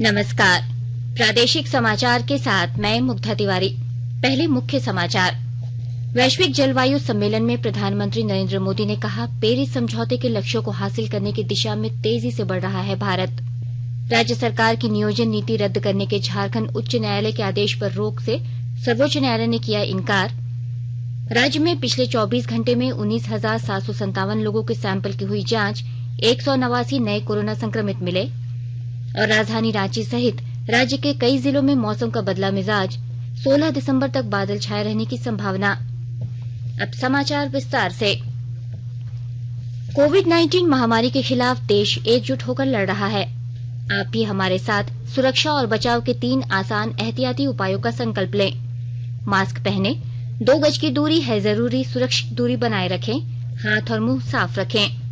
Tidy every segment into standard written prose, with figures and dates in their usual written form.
नमस्कार। प्रादेशिक समाचार के साथ मैं मुग्धा तिवारी। पहले मुख्य समाचार। वैश्विक जलवायु सम्मेलन में प्रधानमंत्री नरेंद्र मोदी ने कहा, पेरिस समझौते के लक्ष्यों को हासिल करने की दिशा में तेजी से बढ़ रहा है भारत। राज्य सरकार की नियोजन नीति रद्द करने के झारखंड उच्च न्यायालय के आदेश पर रोक से सर्वोच्च न्यायालय ने किया इनकार। राज्य में पिछले 24 घंटे में 19,757 लोगों के सैंपल की हुई जांच, 189 नए कोरोना संक्रमित मिले। और राजधानी रांची सहित राज्य के कई जिलों में मौसम का बदला मिजाज, 16 दिसंबर तक बादल छाए रहने की संभावना। अब समाचार विस्तार से। कोविड-19 महामारी के खिलाफ देश एकजुट होकर लड़ रहा है। आप भी हमारे साथ सुरक्षा और बचाव के 3 आसान एहतियाती उपायों का संकल्प लें। मास्क पहनें, 2 गज की दूरी है जरूरी, सुरक्षित दूरी बनाए रखें, हाथ और मुंह साफ रखें।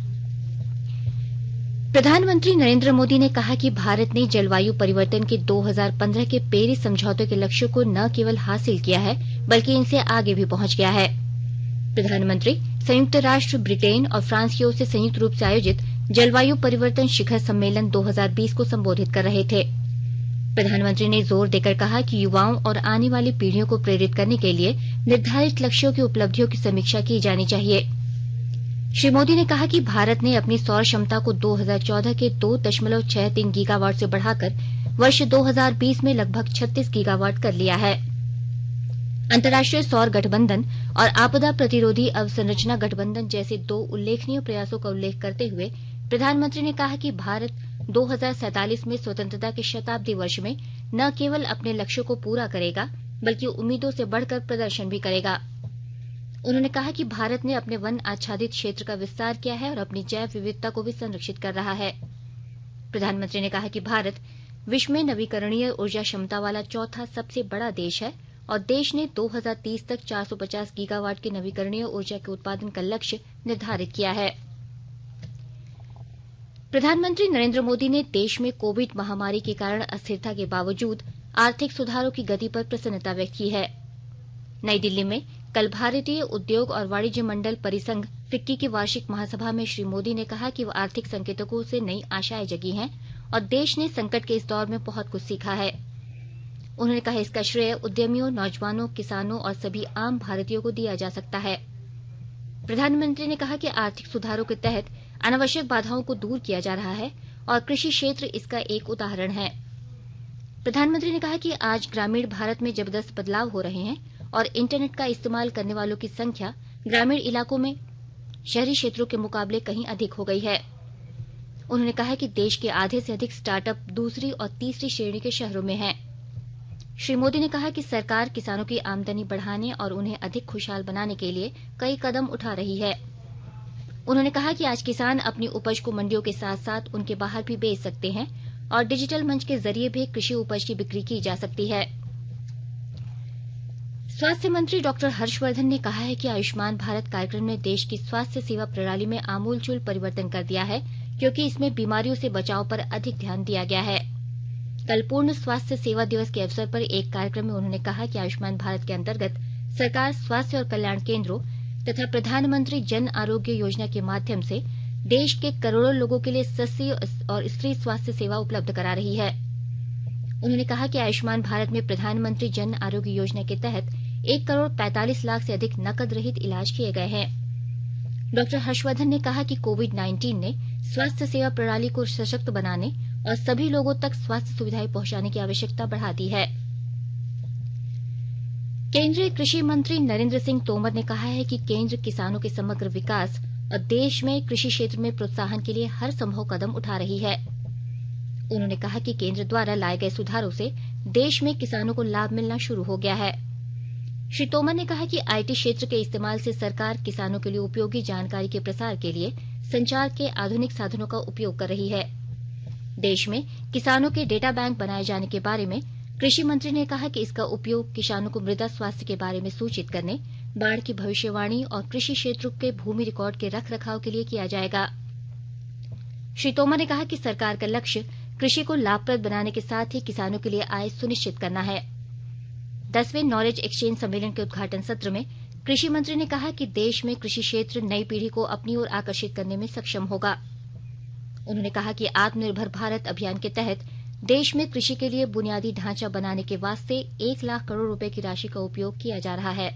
प्रधानमंत्री नरेंद्र मोदी ने कहा कि भारत ने जलवायु परिवर्तन के 2015 के पेरिस समझौते के लक्ष्यों को न केवल हासिल किया है, बल्कि इनसे आगे भी पहुंच गया है। प्रधानमंत्री संयुक्त राष्ट्र, ब्रिटेन और फ्रांस की ओर से संयुक्त रूप से आयोजित जलवायु परिवर्तन शिखर सम्मेलन 2020 को संबोधित कर रहे थे। प्रधानमंत्री ने जोर देकर कहा कि युवाओं और आने वाली पीढ़ियों को प्रेरित करने के लिए निर्धारित लक्ष्यों की उपलब्धियों की समीक्षा की जानी चाहिए। श्री मोदी ने कहा कि भारत ने अपनी सौर क्षमता को 2014 के 2.63 गीगावाट से बढ़ाकर वर्ष 2020 में लगभग 36 गीगावाट कर लिया है। अंतर्राष्ट्रीय सौर गठबंधन और आपदा प्रतिरोधी अवसंरचना गठबंधन जैसे 2 उल्लेखनीय प्रयासों का उल्लेख करते हुए प्रधानमंत्री ने कहा कि भारत 2047 में स्वतंत्रता के शताब्दी वर्ष में न केवल अपने लक्ष्यों को पूरा करेगा, बल्कि उम्मीदों से बढ़कर प्रदर्शन भी करेगा। उन्होंने कहा कि भारत ने अपने वन आच्छादित क्षेत्र का विस्तार किया है और अपनी जैव विविधता को भी संरक्षित कर रहा है। प्रधानमंत्री ने कहा कि भारत विश्व में नवीकरणीय ऊर्जा क्षमता वाला चौथा सबसे बड़ा देश है और देश ने 2030 तक 450 गीगावाट की नवीकरणीय ऊर्जा के उत्पादन का लक्ष्य निर्धारित किया है। प्रधानमंत्री नरेंद्र मोदी ने देश में कोविड महामारी के कारण अस्थिरता के बावजूद आर्थिक सुधारों की गति पर प्रसन्नता व्यक्त की है। नई दिल्ली में कल भारतीय उद्योग और वाणिज्य मंडल परिसंघ फिक्की की वार्षिक महासभा में श्री मोदी ने कहा कि आर्थिक संकेतकों से नई आशाएं जगी हैं और देश ने संकट के इस दौर में बहुत कुछ सीखा है। उन्होंने कहा, इसका श्रेय उद्यमियों, नौजवानों, किसानों और सभी आम भारतीयों को दिया जा सकता है। प्रधानमंत्री ने कहा कि आर्थिक सुधारों के तहत अनावश्यक बाधाओं को दूर किया जा रहा है और कृषि क्षेत्र इसका एक उदाहरण है। प्रधानमंत्री ने कहा कि आज ग्रामीण भारत में जबरदस्त बदलाव हो रहे हैं और इंटरनेट का इस्तेमाल करने वालों की संख्या ग्रामीण इलाकों में शहरी क्षेत्रों के मुकाबले कहीं अधिक हो गई है। उन्होंने कहा कि देश के आधे से अधिक स्टार्टअप दूसरी और तीसरी श्रेणी के शहरों में हैं। श्री मोदी ने कहा कि सरकार किसानों की आमदनी बढ़ाने और उन्हें अधिक खुशहाल बनाने के लिए कई कदम उठा रही है। उन्होंने कहा कि आज किसान अपनी उपज को मंडियों के साथ साथ उनके बाहर भी बेच सकते हैं और डिजिटल मंच के जरिए भी कृषि उपज की बिक्री की जा सकती है। स्वास्थ्य मंत्री डॉक्टर हर्षवर्धन ने कहा है कि आयुष्मान भारत कार्यक्रम ने देश की स्वास्थ्य सेवा प्रणाली में आमूलचूल परिवर्तन कर दिया है, क्योंकि इसमें बीमारियों से बचाव पर अधिक ध्यान दिया गया है। कल पूर्ण स्वास्थ्य सेवा दिवस के अवसर पर एक कार्यक्रम में उन्होंने कहा कि आयुष्मान भारत के अंतर्गत सरकार स्वास्थ्य और कल्याण केंद्रों तथा प्रधानमंत्री जन आरोग्य योजना के माध्यम से देश के करोड़ों लोगों के लिए सस्ती और स्त्री स्वास्थ्य सेवा उपलब्ध करा रही है। उन्होंने कहा कि आयुष्मान भारत में प्रधानमंत्री जन आरोग्य योजना के तहत 1 करोड़ 45 लाख से अधिक नकद रहित इलाज किए गए हैं। डॉक्टर हर्षवर्धन ने कहा कि कोविड-19 ने स्वास्थ्य सेवा प्रणाली को सशक्त बनाने और सभी लोगों तक स्वास्थ्य सुविधाएं पहुंचाने की आवश्यकता बढ़ा दी है। केंद्रीय कृषि मंत्री नरेंद्र सिंह तोमर ने कहा है कि केंद्र किसानों के समग्र विकास और देश में कृषि क्षेत्र में प्रोत्साहन के लिए हर संभव कदम उठा रही है। उन्होंने कहा कि केंद्र द्वारा लाए गए सुधारों से देश में किसानों को लाभ मिलना शुरू हो गया है। श्री तोमर ने कहा कि आईटी क्षेत्र के इस्तेमाल से सरकार किसानों के लिए उपयोगी जानकारी के प्रसार के लिए संचार के आधुनिक साधनों का उपयोग कर रही है। देश में किसानों के डेटा बैंक बनाए जाने के बारे में कृषि मंत्री ने कहा कि इसका उपयोग किसानों को मृदा स्वास्थ्य के बारे में सूचित करने, बाढ़ की भविष्यवाणी और कृषि क्षेत्र के भूमि रिकॉर्ड के रख रखाव के लिए किया जाएगा। श्री तोमर ने कहा कि सरकार का लक्ष्य कृषि को लाभप्रद बनाने के साथ ही किसानों के लिए आय सुनिश्चित करना है। 10वें नॉलेज एक्सचेंज सम्मेलन के उद्घाटन सत्र में कृषि मंत्री ने कहा कि देश में कृषि क्षेत्र नई पीढ़ी को अपनी ओर आकर्षित करने में सक्षम होगा। उन्होंने कहा कि आत्मनिर्भर भारत अभियान के तहत देश में कृषि के लिए बुनियादी ढांचा बनाने के वास्ते 1 लाख करोड़ रुपए की राशि का उपयोग किया जा रहा है।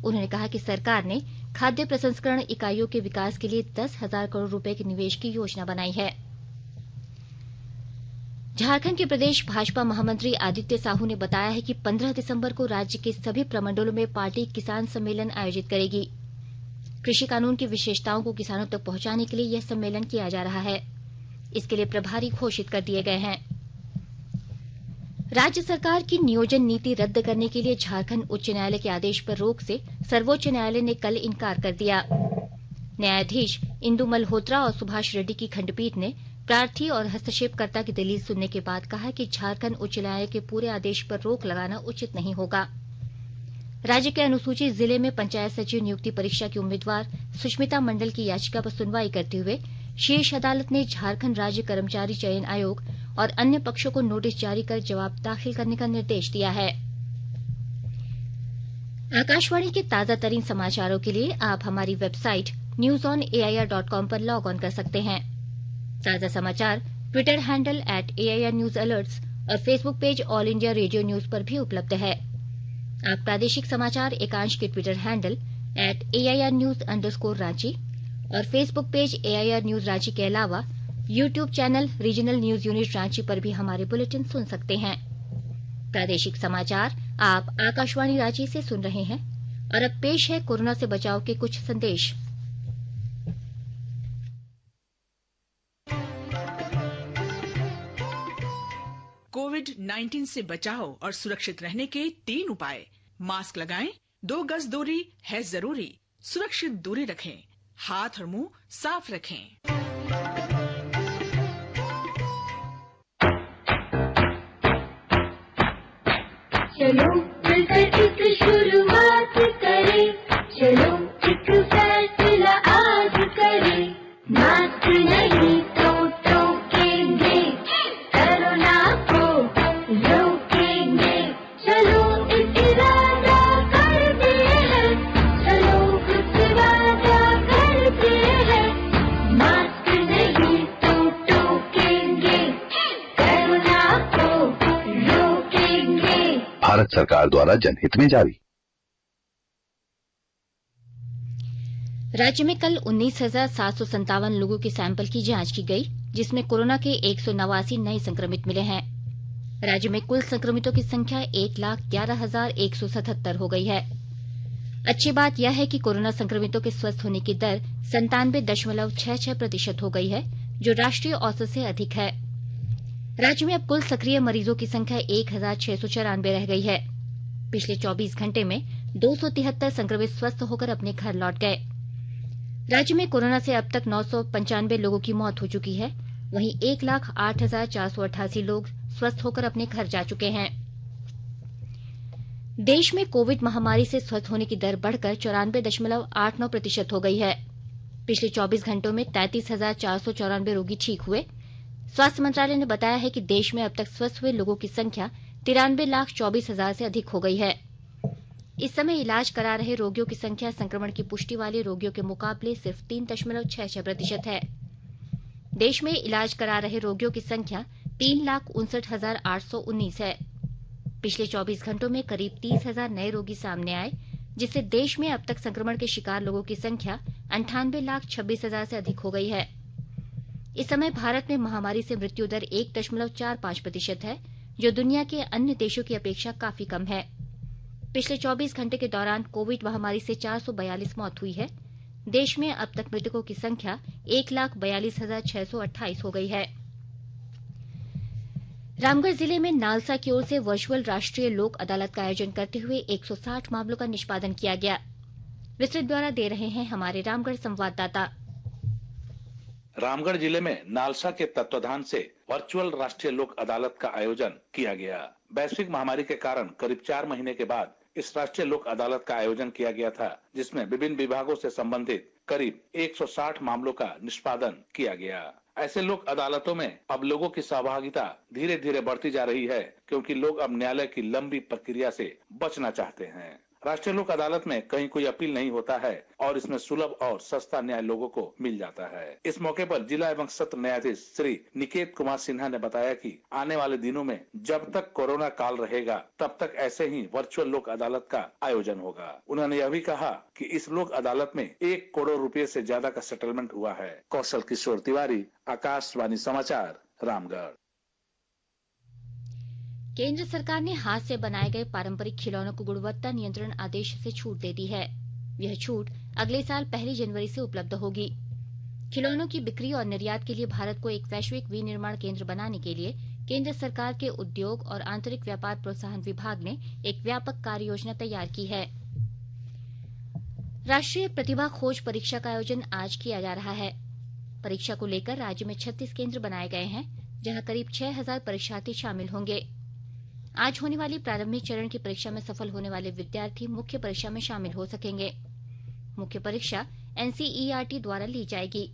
उन्होंने कहा कि सरकार ने खाद्य प्रसंस्करण इकाइयों के विकास के लिए 10,000 करोड़ रुपए के निवेश की योजना बनाई है। झारखंड के प्रदेश भाजपा महामंत्री आदित्य साहू ने बताया है कि 15 दिसंबर को राज्य के सभी प्रमंडलों में पार्टी किसान सम्मेलन आयोजित करेगी। कृषि कानून की विशेषताओं को किसानों तक पहुंचाने के लिए यह सम्मेलन किया जा रहा है। इसके लिए प्रभारी घोषित कर दिए गए हैं। राज्य सरकार की नियोजन नीति रद्द करने के लिए झारखंड उच्च न्यायालय के आदेश पर रोक से सर्वोच्च न्यायालय ने कल इनकार कर दिया। न्यायाधीश इंदु मल्होत्रा और सुभाष रेड्डी की खंडपीठ ने प्रार्थी और हस्तक्षेपकर्ता की दलील सुनने के बाद कहा कि झारखंड उच्च न्यायालय के पूरे आदेश पर रोक लगाना उचित नहीं होगा। राज्य के अनुसूचित जिले में पंचायत सचिव नियुक्ति परीक्षा की उम्मीदवार सुष्मिता मंडल की याचिका पर सुनवाई करते हुए शीर्ष अदालत ने झारखंड राज्य कर्मचारी चयन आयोग और अन्य पक्षों को नोटिस जारी कर जवाब दाखिल करने का निर्देश दिया है। आकाशवाणी के ताजा तरीन समाचारों के लिए आप हमारी वेबसाइट newsonair.com पर लॉग ऑन कर सकते हैं। ताजा समाचार ट्विटर हैंडल @AIRNewsAlerts और Facebook page all India radio news पर भी उपलब्ध है। आप प्रादेशिक समाचार एकांश के ट्विटर हैंडल @AIRNews_रांची और Facebook page AIR news Ranchi के अलावा YouTube channel regional news unit Ranchi पर भी हमारे बुलेटिन सुन सकते हैं। प्रादेशिक समाचार आप आकाशवाणी रांची से सुन रहे हैं और अब पेश है कोरोना से बचाव के कुछ संदेश। कोविड-19 से बचाव और सुरक्षित रहने के 3 उपाय। मास्क लगाएं, 2 गज दूरी है जरूरी, सुरक्षित दूरी रखें, हाथ और मुंह साफ रखें। चलो मिलकर एक शुरुआत करें, चलो एक फैसला आज करें, मास्क नहीं तो टोकेंगे, कोरोना को रोकेंगे, चलो एक इरादा करते हैं, चलो कुछ वादा करते हैं, मास्क नहीं तो टोकेंगे, कोरोना को रोकेंगे। भारत सरकार द्वारा जनहित में जारी। राज्य में कल 19,757 लोगों के सैंपल की जांच की गई, जिसमें कोरोना के 189 नए संक्रमित मिले हैं। राज्य में कुल संक्रमितों की संख्या 1,11,177 हो गई है। अच्छी बात यह है कि कोरोना संक्रमितों के स्वस्थ होने की दर 97.66% हो गई है, जो राष्ट्रीय औसत से अधिक है। राज्य में अब कुल सक्रिय मरीजों की संख्या 1,694 रह गई है। पिछले 24 घंटे में 273 संक्रमित स्वस्थ होकर अपने घर लौट गए। राज्य में कोरोना से अब तक 995 लोगों की मौत हो चुकी है। वहीं 1,08,488 लोग स्वस्थ होकर अपने घर जा चुके हैं। देश में कोविड महामारी से स्वस्थ होने की दर बढ़कर 94.89% हो गई है। पिछले 24 घंटों में 33,494 रोगी ठीक हुए। स्वास्थ्य मंत्रालय ने बताया है कि देश में अब तक स्वस्थ हुए लोगों की संख्या 93,24,000 से अधिक हो गई है। इस समय इलाज करा रहे रोगियों की संख्या संक्रमण की पुष्टि वाले रोगियों के मुकाबले सिर्फ 3.66% है। देश में इलाज करा रहे रोगियों की संख्या 3,59,819 है। पिछले 24 घंटों में करीब 30,000 नए रोगी सामने आए, जिससे देश में अब तक संक्रमण के शिकार लोगों की संख्या 98,26,000 से अधिक हो गई है। इस समय भारत में महामारी से मृत्यु दर 1.45% है, जो दुनिया के अन्य देशों की अपेक्षा काफी कम है। पिछले 24 घंटे के दौरान कोविड महामारी से 442 मौत हुई है। देश में अब तक मृतकों की संख्या 1,42,628 हो गई है। रामगढ़ जिले में नालसा की ओर से वर्चुअल राष्ट्रीय लोक अदालत का आयोजन करते हुए 160 मामलों का निष्पादन किया गया। विस्तृत ब्यौरा दे रहे हैं हमारे रामगढ़ संवाददाता। रामगढ़ जिले में नालसा के तत्वाधान से वर्चुअल राष्ट्रीय लोक अदालत का आयोजन किया गया। वैश्विक महामारी के कारण करीब 4 महीने के बाद इस राष्ट्रीय लोक अदालत का आयोजन किया गया था, जिसमें विभिन्न विभागों से संबंधित करीब 160 मामलों का निष्पादन किया गया। ऐसे लोक अदालतों में अब लोगों की सहभागिता धीरे धीरे बढ़ती जा रही है, क्योंकि लोग अब न्यायालय की लंबी प्रक्रिया से बचना चाहते हैं। राष्ट्रीय लोक अदालत में कहीं कोई अपील नहीं होता है और इसमें सुलभ और सस्ता न्याय लोगों को मिल जाता है। इस मौके पर जिला एवं सत्र न्यायाधीश श्री निकेत कुमार सिन्हा ने बताया कि आने वाले दिनों में जब तक कोरोना काल रहेगा तब तक ऐसे ही वर्चुअल लोक अदालत का आयोजन होगा। उन्होंने यह भी कहा कि इस लोक अदालत में 1 करोड़ रुपए से ज्यादा का सेटलमेंट हुआ है। कौशल किशोर तिवारी, आकाशवाणी समाचार, रामगढ़। केंद्र सरकार ने हाथ से बनाए गए पारंपरिक खिलौनों को गुणवत्ता नियंत्रण आदेश से छूट दे दी है। यह छूट अगले साल 1 जनवरी से उपलब्ध होगी। खिलौनों की बिक्री और निर्यात के लिए भारत को एक वैश्विक विनिर्माण केंद्र बनाने के लिए केंद्र सरकार के उद्योग और आंतरिक व्यापार प्रोत्साहन विभाग ने एक व्यापक कार्य योजना तैयार की है। राष्ट्रीय प्रतिभा खोज परीक्षा का आयोजन आज किया जा रहा है। परीक्षा को लेकर राज्य में 36 केंद्र बनाए गए हैं, जहां करीब 6000 परीक्षार्थी शामिल होंगे। आज होने वाली प्रारंभिक चरण की परीक्षा में सफल होने वाले विद्यार्थी मुख्य परीक्षा में शामिल हो सकेंगे। मुख्य परीक्षा एनसीईआरटी द्वारा ली जाएगी।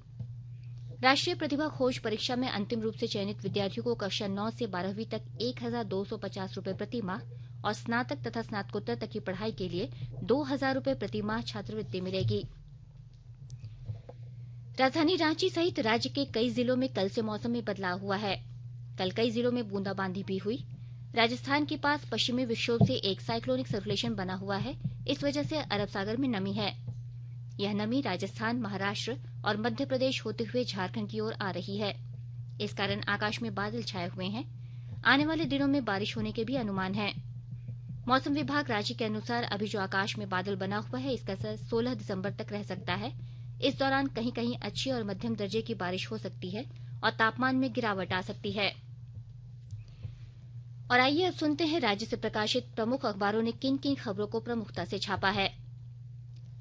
राष्ट्रीय प्रतिभा खोज परीक्षा में अंतिम रूप से चयनित विद्यार्थियों को कक्षा 9 से 12वीं तक 1250 रुपए प्रति माह और स्नातक तथा स्नातकोत्तर तक की पढ़ाई के लिए 2000 रुपए प्रति माह छात्रवृत्ति मिलेगी। राजधानी रांची सहित राज्य के कई जिलों में कल से मौसम में बदलाव हुआ है। कल कई जिलों में बूंदाबांदी भी हुई। राजस्थान के पास पश्चिमी विक्षोभ से एक साइक्लोनिक सर्कुलेशन बना हुआ है। इस वजह से अरब सागर में नमी है। यह नमी राजस्थान, महाराष्ट्र और मध्य प्रदेश होते हुए झारखंड की ओर आ रही है। इस कारण आकाश में बादल छाए हुए हैं। आने वाले दिनों में बारिश होने के भी अनुमान है। मौसम विभाग राज्य के अनुसार अभी जो आकाश में बादल बना हुआ है, इसका असर 16 दिसंबर तक रह सकता है। इस दौरान कहीं कहीं अच्छी और मध्यम दर्जे की बारिश हो सकती है और तापमान में गिरावट आ सकती है। और आइए अब सुनते हैं राज्य से प्रकाशित प्रमुख अखबारों ने किन किन खबरों को प्रमुखता से छापा है।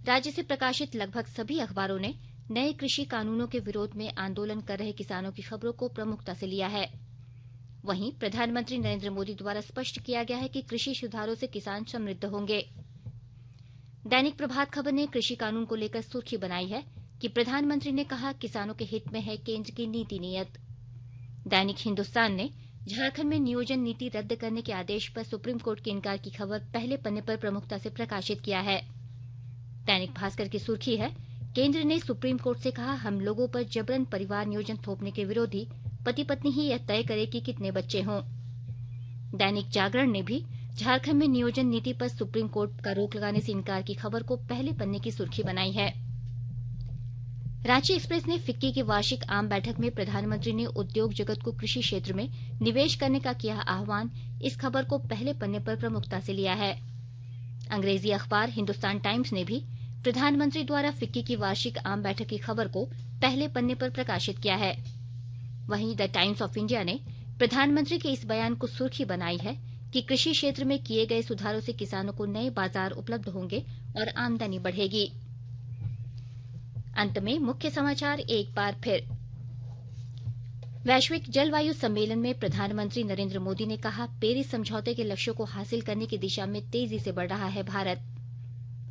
राज्य से प्रकाशित लगभग सभी अखबारों ने नए कृषि कानूनों के विरोध में आंदोलन कर रहे किसानों की खबरों को प्रमुखता से लिया है। वहीं प्रधानमंत्री नरेंद्र मोदी द्वारा स्पष्ट किया गया है कि कृषि सुधारों से किसान समृद्ध होंगे। दैनिक प्रभात खबर ने कृषि कानून को लेकर सुर्खी बनाई है कि प्रधानमंत्री ने कहा किसानों के हित में है केंद्र की नीति नियत। दैनिक हिंदुस्तान ने झारखंड में नियोजन नीति रद्द करने के आदेश पर सुप्रीम कोर्ट के इनकार की खबर पहले पन्ने पर प्रमुखता से प्रकाशित किया है। दैनिक भास्कर की सुर्खी है केंद्र ने सुप्रीम कोर्ट से कहा हम लोगों पर जबरन परिवार नियोजन थोपने के विरोधी, पति पत्नी ही यह तय करे कि कितने बच्चे हों। दैनिक जागरण ने भी झारखंड में नियोजन नीति पर सुप्रीम कोर्ट का रोक लगाने से इनकार की खबर को पहले पन्ने की सुर्खी बनाई है। रांची एक्सप्रेस ने फिक्की की वार्षिक आम बैठक में प्रधानमंत्री ने उद्योग जगत को कृषि क्षेत्र में निवेश करने का किया आह्वान, इस खबर को पहले पन्ने पर प्रमुखता से लिया है। अंग्रेजी अखबार हिंदुस्तान टाइम्स ने भी प्रधानमंत्री द्वारा फिक्की की वार्षिक आम बैठक की खबर को पहले पन्ने पर प्रकाशित किया है। वहीं द टाइम्स ऑफ इंडिया ने प्रधानमंत्री के इस बयान को सुर्खी बनाई है कि कृषि क्षेत्र में किए गए सुधारों से किसानों को नए बाजार उपलब्ध होंगे और आमदनी बढ़ेगी। अंत में मुख्य समाचार एक बार फिर। वैश्विक जलवायु सम्मेलन में प्रधानमंत्री नरेंद्र मोदी ने कहा पेरिस समझौते के लक्ष्यों को हासिल करने की दिशा में तेजी से बढ़ रहा है भारत।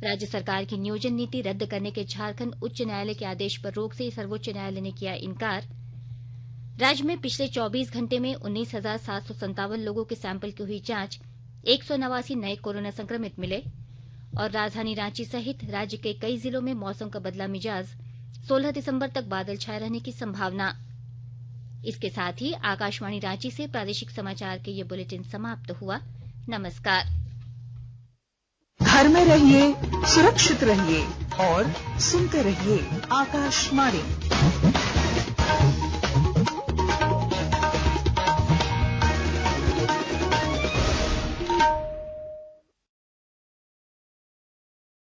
राज्य सरकार की नियोजन नीति रद्द करने के झारखंड उच्च न्यायालय के आदेश पर रोक से सर्वोच्च न्यायालय ने किया इनकार। राज्य में पिछले 24 घंटे में 19,757 लोगों के सैंपल की हुई जांच, 189 नए कोरोना संक्रमित मिले। और राजधानी रांची सहित राज्य के कई जिलों में मौसम का बदला मिजाज, 16 दिसंबर तक बादल छाए रहने की संभावना। इसके साथ ही आकाशवाणी रांची से प्रादेशिक समाचार के ये बुलेटिन समाप्त हुआ। नमस्कार। घर में रहिए, सुरक्षित रहिए और सुनते रहिए आकाशवाणी।